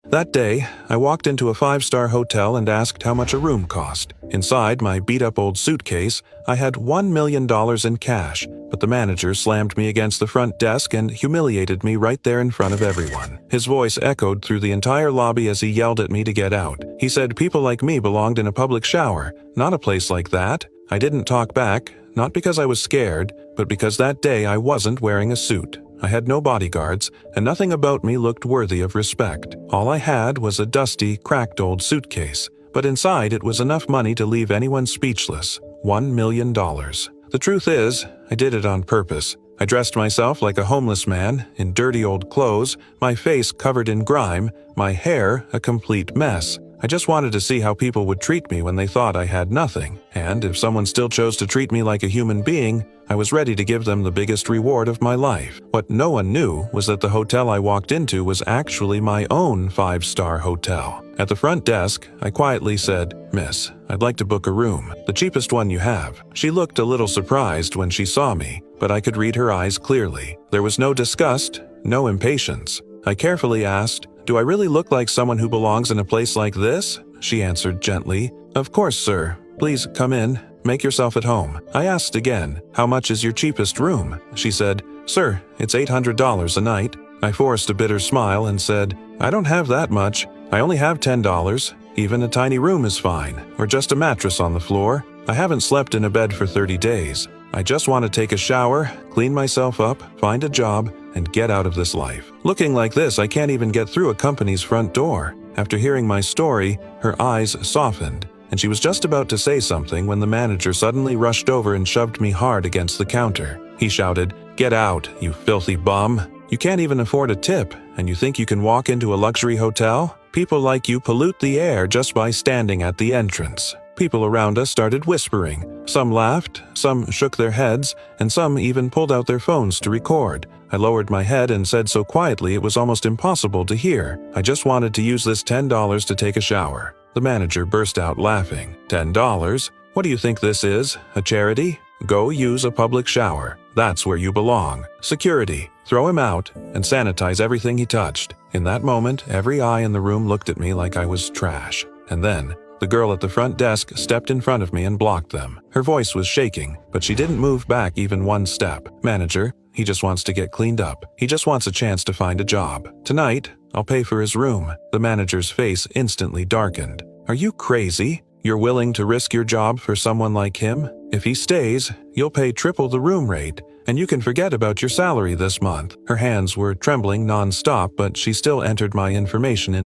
That day, I walked into a five-star hotel and asked how much a room cost. Inside my beat-up old suitcase, I had $1 million in cash, but the manager slammed me against the front desk and humiliated me right there in front of everyone. His voice echoed through the entire lobby as he yelled at me to get out. He said people like me belonged in a public shower, not a place like that. I didn't talk back, not because I was scared, but because that day I wasn't wearing a suit. I had no bodyguards, and nothing about me looked worthy of respect. All I had was a dusty, cracked old suitcase, but inside it was enough money to leave anyone speechless. $1 million. The truth is, I did it on purpose. I dressed myself like a homeless man, in dirty old clothes, my face covered in grime, my hair a complete mess. I just wanted to see how people would treat me when they thought I had nothing, and if someone still chose to treat me like a human being, I was ready to give them the biggest reward of my life. What no one knew was that the hotel I walked into was actually my own five-star hotel. At the front desk, I quietly said, "Miss, I'd like to book a room, the cheapest one you have." She looked a little surprised when she saw me, but I could read her eyes clearly. There was no disgust, no impatience. I carefully asked, "Do I really look like someone who belongs in a place like this?" She answered gently, "Of course, sir. Please come in. Make yourself at home." I asked again, "How much is your cheapest room?" She said, "Sir, it's $800 a night." I forced a bitter smile and said, "I don't have that much. I only have $10. Even a tiny room is fine, or just a mattress on the floor. I haven't slept in a bed for 30 days. I just want to take a shower, clean myself up, find a job, and get out of this life. Looking like this, I can't even get through a company's front door." After hearing my story, her eyes softened, and she was just about to say something when the manager suddenly rushed over and shoved me hard against the counter. He shouted, "Get out, you filthy bum. You can't even afford a tip, and you think you can walk into a luxury hotel? People like you pollute the air just by standing at the entrance." People around us started whispering. Some laughed, some shook their heads, and some even pulled out their phones to record. I lowered my head and said so quietly it was almost impossible to hear, "I just wanted to use this $10 to take a shower." The manager burst out laughing. "$10? What do you think this is, a charity? Go use a public shower. That's where you belong. Security, throw him out and sanitize everything he touched." In that moment, every eye in the room looked at me like I was trash. And then, the girl at the front desk stepped in front of me and blocked them. Her voice was shaking, but she didn't move back even one step. "Manager, he just wants to get cleaned up. He just wants a chance to find a job. Tonight, I'll pay for his room." The manager's face instantly darkened. "Are you crazy? You're willing to risk your job for someone like him? If he stays, you'll pay triple the room rate, and you can forget about your salary this month." Her hands were trembling non-stop, but she still entered my information in